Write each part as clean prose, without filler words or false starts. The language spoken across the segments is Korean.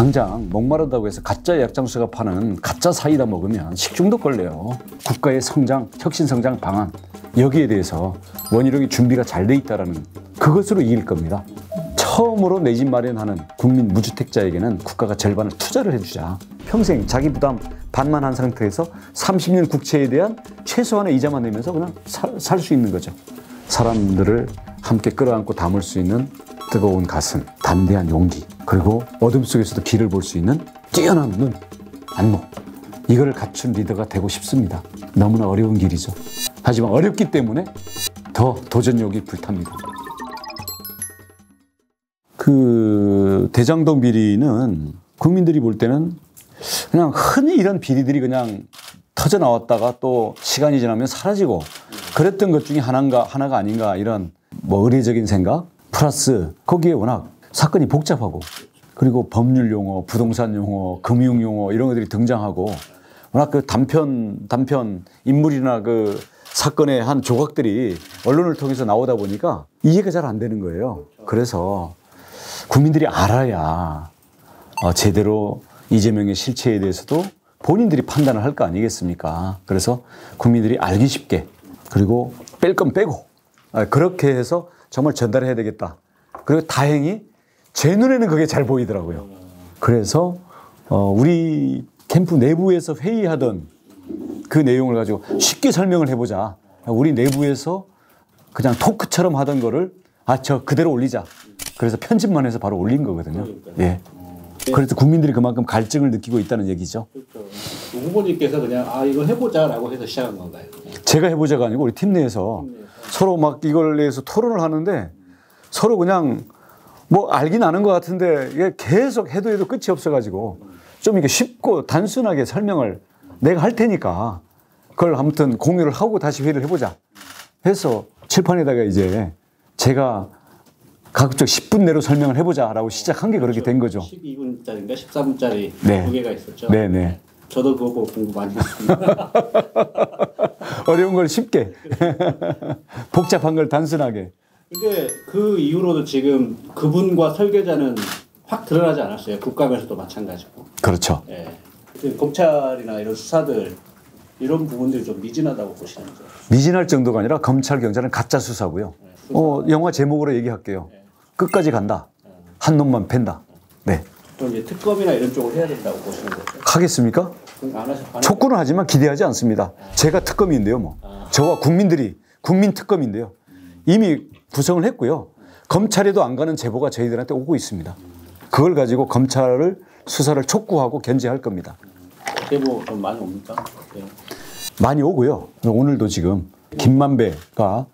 당장 목마르다고 해서 가짜 약장수가 파는 가짜 사이다 먹으면 식중독 걸려요. 국가의 성장, 혁신성장 방안 여기에 대해서 원희룡이 준비가 잘 돼 있다는 그것으로 이길 겁니다. 처음으로 내 집 마련하는 국민 무주택자에게는 국가가 절반을 투자를 해주자. 평생 자기 부담 반만 한 상태에서 30년 국채에 대한 최소한의 이자만 내면서 그냥 살 수 있는 거죠. 사람들을 함께 끌어안고 담을 수 있는 뜨거운 가슴, 담대한 용기, 그리고 어둠 속에서도 길을 볼 수 있는 뛰어난 눈, 안목. 이거를 갖춘 리더가 되고 싶습니다. 너무나 어려운 길이죠. 하지만 어렵기 때문에 더 도전욕이 불탑니다. 그 대장동 비리는 국민들이 볼 때는 그냥 흔히 이런 비리들이 그냥 터져 나왔다가 또 시간이 지나면 사라지고 그랬던 것 중에 하나가 아닌가 이런 뭐 의례적인 생각 플러스 거기에 워낙 사건이 복잡하고 그리고 법률 용어, 부동산 용어, 금융 용어 이런 것들이 등장하고 워낙 그 단편 인물이나 그 사건의 한 조각들이 언론을 통해서 나오다 보니까 이해가 잘 안 되는 거예요. 그래서 국민들이 알아야 제대로 이재명의 실체에 대해서도 본인들이 판단을 할 거 아니겠습니까? 그래서 국민들이 알기 쉽게 그리고 뺄 건 빼고 그렇게 해서 정말 전달해야 되겠다. 그리고 다행히 제 눈에는 그게 잘 보이더라고요. 그래서 우리 캠프 내부에서 회의하던 그 내용을 가지고 쉽게 설명을 해보자. 우리 내부에서 그냥 토크처럼 하던 거를 저 그대로 올리자. 그래서 편집만 해서 바로 올린 거거든요. 예. 그래서 국민들이 그만큼 갈증을 느끼고 있다는 얘기죠. 그렇죠. 후보님께서 그냥 이거 해보자라고 해서 시작한 건가요? 제가 해보자가 아니고 우리 팀 내에서 서로 막 이걸 내서 토론을 하는데 서로 그냥 뭐 알긴 아는 것 같은데 이게 계속 해도 끝이 없어가지고 좀 이렇게 쉽고 단순하게 설명을 내가 할 테니까 그걸 아무튼 공유를 하고 다시 회의를 해보자 해서 칠판에다가 이제 제가 가급적 10분 내로 설명을 해보자라고 시작한 게 그렇게 된 거죠. 12분짜리인가 14분짜리 네. 2개가 있었죠. 네네. 저도 그거 보고 공부 많이 했습니다. 어려운 걸 쉽게 복잡한 걸 단순하게. 근데 그 이후로도 지금 그분과 설계자는 확 드러나지 않았어요. 국감에서도 마찬가지고. 그렇죠. 예. 검찰이나 이런 수사들 이런 부분들이 좀 미진하다고 보시는 거죠? 미진할 정도가 아니라 검찰 경찰은 가짜 수사고요. 영화 제목으로 얘기할게요. 끝까지 간다. 한 놈만 팬다. 네. 또 이제 특검이나 이런 쪽을 해야 된다고 보시는 거죠? 하겠습니까? 촉구는 하지만 기대하지 않습니다. 제가 특검인데요, 뭐. 저와 국민 특검인데요. 이미 구성을 했고요. 검찰에도 안 가는 제보가 저희들한테 오고 있습니다. 그걸 가지고 검찰을 수사를 촉구하고 견제할 겁니다. 제보 좀 많이 옵니까? 네. 많이 오고요. 오늘도 지금 김만배가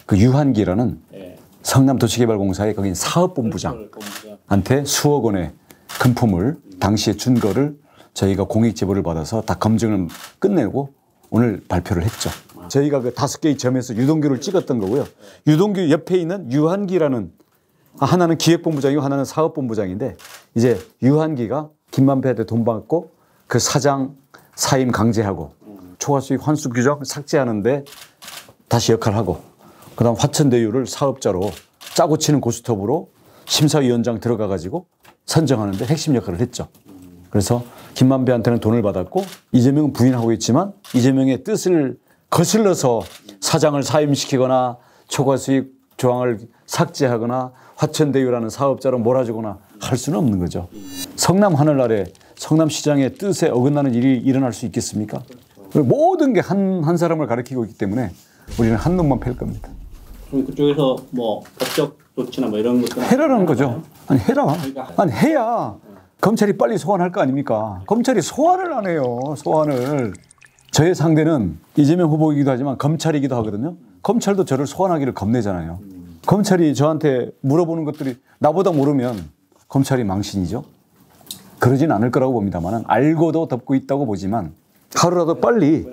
그 유한기라는 성남도시개발공사의 거긴 사업본부장한테 수억 원의 금품을 당시에 준 거를 저희가 공익 제보를 받아서 다 검증을 끝내고 오늘 발표를 했죠. 저희가 그 5개의 점에서 유동규를 찍었던 거고요. 유동규 옆에 있는 유한기라는 하나는 기획본부장이고 하나는 사업본부장인데 이제 유한기가 김만배한테 돈 받고 그 사장 사임 강제하고 초과수익 환수 규정 삭제하는데 다시 역할하고 그다음 화천대유를 사업자로 짜고 치는 고스톱으로 심사위원장 들어가 가지고 선정하는데 핵심 역할을 했죠. 그래서 김만배한테는 돈을 받았고 이재명은 부인하고 있지만 이재명의 뜻을 거슬러서 사장을 사임시키거나 초과수익 조항을 삭제하거나 화천대유라는 사업자로 몰아주거나 할 수는 없는 거죠. 성남 하늘 아래 성남시장의 뜻에 어긋나는 일이 일어날 수 있겠습니까? 모든 게 한 사람을 가리키고 있기 때문에 우리는 한 놈만 팰 겁니다. 그럼 그쪽에서 뭐 법적 조치나 뭐 이런 것들 해라라는 거죠. 아니 해라. 아니 해야 검찰이 빨리 소환할 거 아닙니까? 검찰이 소환을 안 해요. 소환을. 저의 상대는 이재명 후보이기도 하지만 검찰이기도 하거든요. 검찰도 저를 소환하기를 겁내잖아요. 검찰이 저한테 물어보는 것들이 나보다 모르면 검찰이 망신이죠. 그러진 않을 거라고 봅니다만 알고도 덮고 있다고 보지만 하루라도 빨리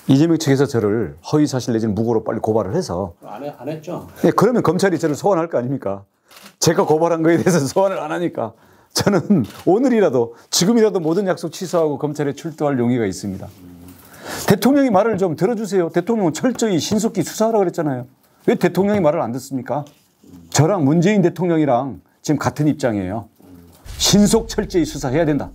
이재명 측에서 저를 허위사실 내지는 무고로 빨리 고발을 해서 안 했죠. 네, 그러면 검찰이 저를 소환할 거 아닙니까? 제가 고발한 거에 대해서 소환을 안 하니까 저는 오늘이라도 지금이라도 모든 약속 취소하고 검찰에 출두할 용의가 있습니다. 대통령이 말을 좀 들어주세요. 대통령은 철저히 신속히 수사하라고 그랬잖아요. 왜 대통령이 말을 안 듣습니까? 저랑 문재인 대통령이랑 지금 같은 입장이에요. 신속 철저히 수사해야 된다.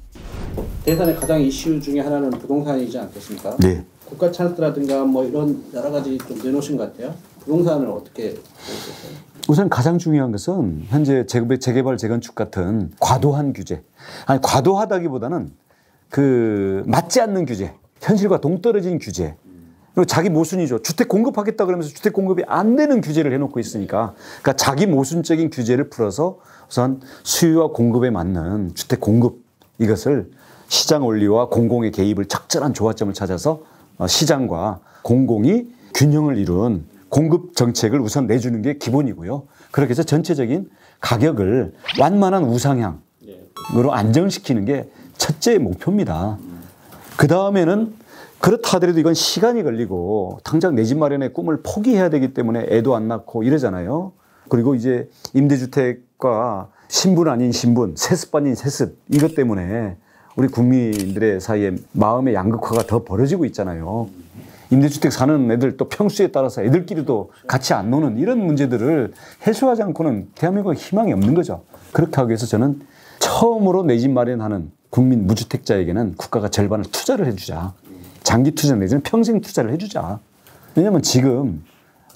대선의 가장 이슈 중에 하나는 부동산이지 않겠습니까? 네. 국가 찬스라든가 뭐 이런 여러 가지 좀 내놓으신 것 같아요. 부동산을 어떻게 보세요? 우선 가장 중요한 것은 현재 재개발, 재건축 같은 과도한 규제. 아니, 과도하다기보다는 그 맞지 않는 규제. 현실과 동떨어진 규제. 그리고 자기 모순이죠. 주택 공급하겠다 그러면서 주택 공급이 안 되는 규제를 해놓고 있으니까. 그러니까 자기 모순적인 규제를 풀어서 우선 수요와 공급에 맞는 주택 공급 이것을 시장 원리와 공공의 개입을 적절한 조화점을 찾아서 시장과 공공이 균형을 이룬 공급 정책을 우선 내주는 게 기본이고요. 그렇게 해서 전체적인 가격을 완만한 우상향으로 안정시키는 게 첫째 목표입니다. 그 다음에는 그렇다 하더라도 이건 시간이 걸리고 당장 내 집 마련의 꿈을 포기해야 되기 때문에 애도 안 낳고 이러잖아요. 그리고 이제 임대주택과 신분 아닌 신분, 세습 아닌 세습 이것 때문에 우리 국민들의 사이에 마음의 양극화가 더 벌어지고 있잖아요. 임대주택 사는 애들 또 평수에 따라서 애들끼리도 같이 안 노는 이런 문제들을 해소하지 않고는 대한민국은 희망이 없는 거죠. 그렇게 하기 위해서 저는 처음으로 내 집 마련하는 국민 무주택자에게는 국가가 절반을 투자를 해주자. 장기 투자 내지는 평생 투자를 해주자. 왜냐하면 지금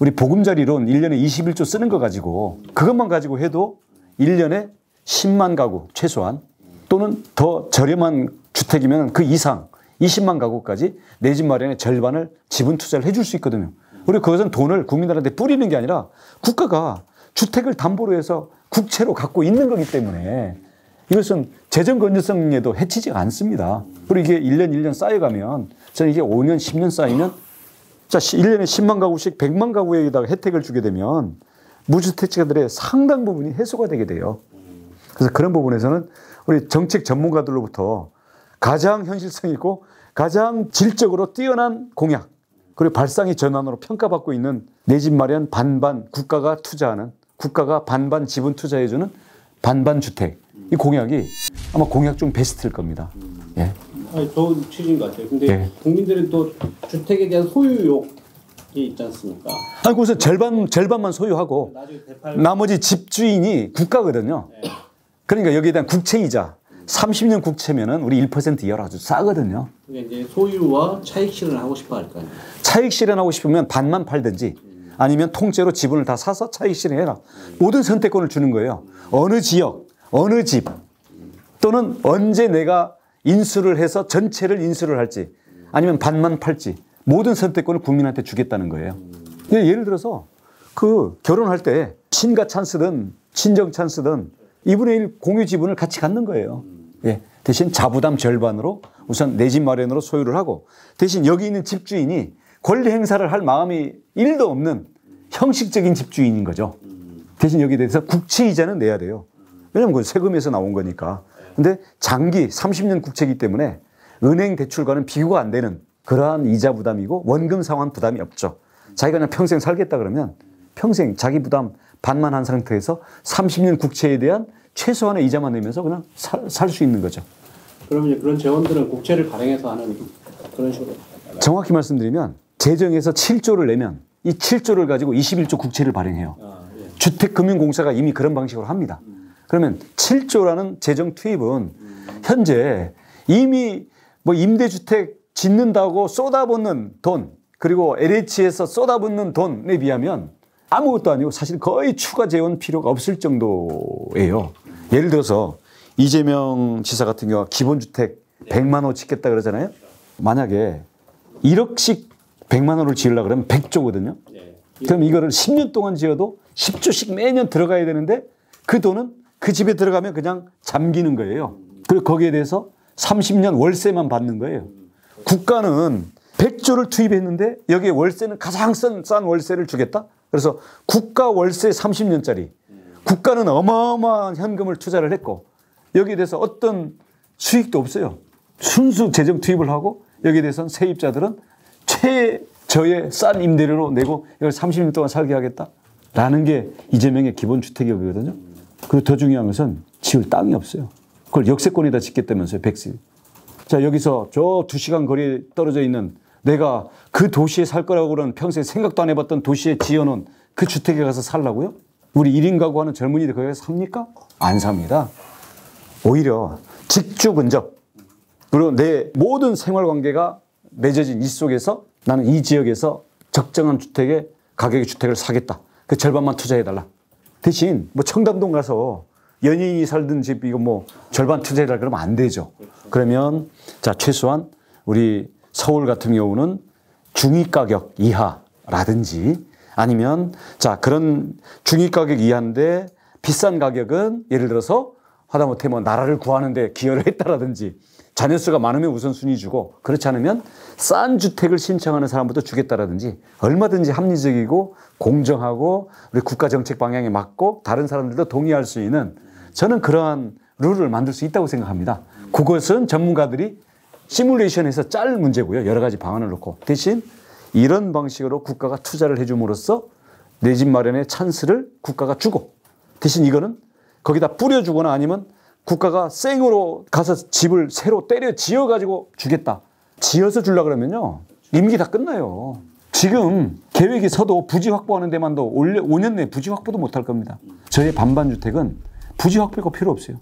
우리 보금자리론 1년에 21조 쓰는 거 가지고 그것만 가지고 해도 1년에 10만 가구 최소한 또는 더 저렴한 주택이면 그 이상 20만 가구까지 내 집 마련의 절반을 지분 투자를 해줄 수 있거든요. 그리고 그것은 돈을 국민들한테 뿌리는 게 아니라 국가가 주택을 담보로 해서 국채로 갖고 있는 거기 때문에 이것은 재정 건전성에도 해치지 않습니다. 그리고 이게 1년 1년 쌓여가면 저는 이게 5년 10년 쌓이면 자 1년에 10만 가구씩 100만 가구에다가 혜택을 주게 되면 무주택자들의 상당 부분이 해소가 되게 돼요. 그래서 그런 부분에서는 우리 정책 전문가들로부터 가장 현실성 있고 가장 질적으로 뛰어난 공약 그리고 발상의 전환으로 평가받고 있는 내 집 마련 반반 국가가 투자하는 국가가 반반 지분 투자해주는 반반 주택 이 공약이 아마 공약 중 베스트일 겁니다. 예. 아니, 좋은 취지인 것 같아요. 근데 국민들은 또 주택에 대한 소유욕이 있지 않습니까? 아니, 그래서 절반만 소유하고 나머지 집주인이 국가거든요. 네. 그러니까 여기에 대한 국채이자 30년 국채면은 우리 1% 이하로 아주 싸거든요. 그러니까 이제 소유와 차익 실현하고 싶어 할 거 아니에요. 차익 실현하고 싶으면 반만 팔든지 아니면 통째로 지분을 다 사서 차익 실현해라. 모든 선택권을 주는 거예요. 어느 지역, 어느 집 또는 언제 내가 인수를 해서 전체를 인수를 할지 아니면 반만 팔지 모든 선택권을 국민한테 주겠다는 거예요. 예를 들어서 그 결혼할 때 친가 찬스든 친정 찬스든 2분의 1 공유 지분을 같이 갖는 거예요. 예. 대신 자부담 절반으로 우선 내 집 마련으로 소유를 하고 대신 여기 있는 집주인이 권리 행사를 할 마음이 1도 없는 형식적인 집주인인 거죠. 대신 여기에 대해서 국채이자는 내야 돼요. 왜냐하면 그건 세금에서 나온 거니까. 근데 장기 30년 국채이기 때문에 은행 대출과는 비교가 안 되는 그러한 이자 부담이고 원금 상환 부담이 없죠. 자기가 그냥 평생 살겠다 그러면 평생 자기 부담 반만 한 상태에서 30년 국채에 대한 최소한의 이자만 내면서 그냥 살 수 있는 거죠. 그러면 그런 재원들은 국채를 발행해서 하는 그런 식으로? 정확히 말씀드리면 재정에서 7조를 내면 이 7조를 가지고 21조 국채를 발행해요. 예. 주택금융공사가 이미 그런 방식으로 합니다. 그러면 7조라는 재정 투입은 현재 이미 뭐 임대주택 짓는다고 쏟아붓는 돈 그리고 LH에서 쏟아붓는 돈에 비하면 아무것도 아니고 사실 거의 추가 재원 필요가 없을 정도예요. 예를 들어서 이재명 지사 같은 경우가 기본주택 100만 호 짓겠다 그러잖아요. 만약에 1억씩 100만 호를 지으려고 그러면 100조거든요. 그럼 이거를 10년 동안 지어도 10조씩 매년 들어가야 되는데 그 돈은 그 집에 들어가면 그냥 잠기는 거예요. 그리고 거기에 대해서 30년 월세만 받는 거예요. 국가는 100조를 투입했는데 여기에 월세는 가장 싼 월세를 주겠다? 그래서 국가 월세 30년짜리 국가는 어마어마한 현금을 투자를 했고 여기에 대해서 어떤 수익도 없어요. 순수 재정 투입을 하고 여기에 대해서는 세입자들은 최저의 싼 임대료로 내고 이걸 30년 동안 살게 하겠다라는 게 이재명의 기본주택이거든요. 그리고 더 중요한 것은 지을 땅이 없어요. 그걸 역세권에다 짓겠다면서요. 백시. 자 여기서 저 2시간 거리에 떨어져 있는 내가 그 도시에 살 거라고는 평생 생각도 안 해봤던 도시에 지어놓은 그 주택에 가서 살라고요? 우리 1인 가구 하는 젊은이들 거기서 삽니까? 안 삽니다. 오히려 직주 근접 그리고 내 모든 생활 관계가 맺어진 이 속에서 나는 이 지역에서 적정한 주택의 가격의 주택을 사겠다. 그 절반만 투자해달라. 대신 뭐 청담동 가서 연예인이 살던 집 이거 뭐 절반 투자해달라 그러면 안 되죠. 그러면 자 최소한 우리 서울 같은 경우는 중위 가격 이하라든지 아니면 자 그런 중위 가격 이하인데 비싼 가격은 예를 들어서 하다못해 뭐 나라를 구하는데 기여를 했다라든지 자녀 수가 많으면 우선순위 주고 그렇지 않으면 싼 주택을 신청하는 사람부터 주겠다라든지 얼마든지 합리적이고 공정하고 우리 국가 정책 방향에 맞고 다른 사람들도 동의할 수 있는 저는 그러한 룰을 만들 수 있다고 생각합니다. 그것은 전문가들이 시뮬레이션에서 짤 문제고요. 여러 가지 방안을 놓고 대신 이런 방식으로 국가가 투자를 해줌으로써 내 집 마련의 찬스를 국가가 주고 대신 이거는 거기다 뿌려주거나 아니면 국가가 생으로 가서 집을 새로 때려 지어가지고 주겠다. 지어서 주려고 그러면요. 임기 다 끝나요. 지금 계획이 서도 부지 확보하는 데만도 5년 내에 부지 확보도 못할 겁니다. 저희 반반주택은 부지 확보가 필요 없어요.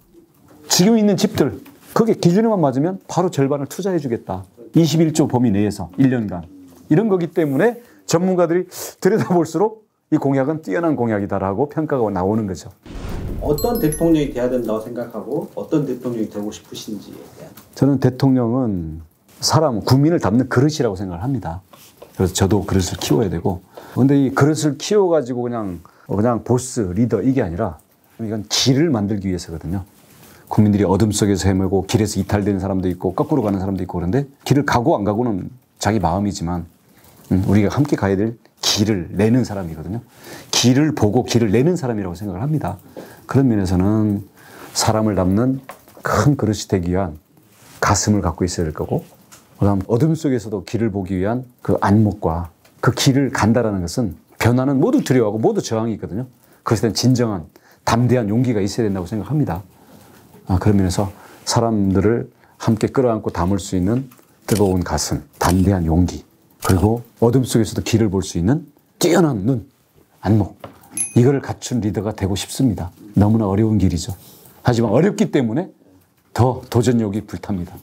지금 있는 집들 그게 기준에만 맞으면 바로 절반을 투자해 주겠다. 21조 범위 내에서 1년간. 이런 거기 때문에 전문가들이 들여다볼수록 이 공약은 뛰어난 공약이다라고 평가가 나오는 거죠. 어떤 대통령이 돼야 된다고 생각하고 어떤 대통령이 되고 싶으신지에 대한. 저는 대통령은 사람, 국민을 담는 그릇이라고 생각을 합니다. 그래서 저도 그릇을 키워야 되고 그런데 이 그릇을 키워가지고 그냥 보스, 리더 이게 아니라 이건 길을 만들기 위해서거든요. 국민들이 어둠 속에서 헤매고 길에서 이탈되는 사람도 있고 거꾸로 가는 사람도 있고 그런데 길을 가고 안 가고는 자기 마음이지만 우리가 함께 가야 될 길을 내는 사람이거든요. 길을 보고 길을 내는 사람이라고 생각을 합니다. 그런 면에서는 사람을 담는 큰 그릇이 되기 위한 가슴을 갖고 있어야 될 거고 그다음 어둠 속에서도 길을 보기 위한 그 안목과 그 길을 간다라는 것은 변화는 모두 두려워하고 모두 저항이 있거든요. 그것에 대한 진정한 담대한 용기가 있어야 된다고 생각합니다. 그런 면에서 사람들을 함께 끌어안고 담을 수 있는 뜨거운 가슴, 담대한 용기 그리고 어둠 속에서도 길을 볼 수 있는 뛰어난 눈, 안목 이거를 갖춘 리더가 되고 싶습니다. 너무나 어려운 길이죠. 하지만 어렵기 때문에 더 도전욕이 불탑니다.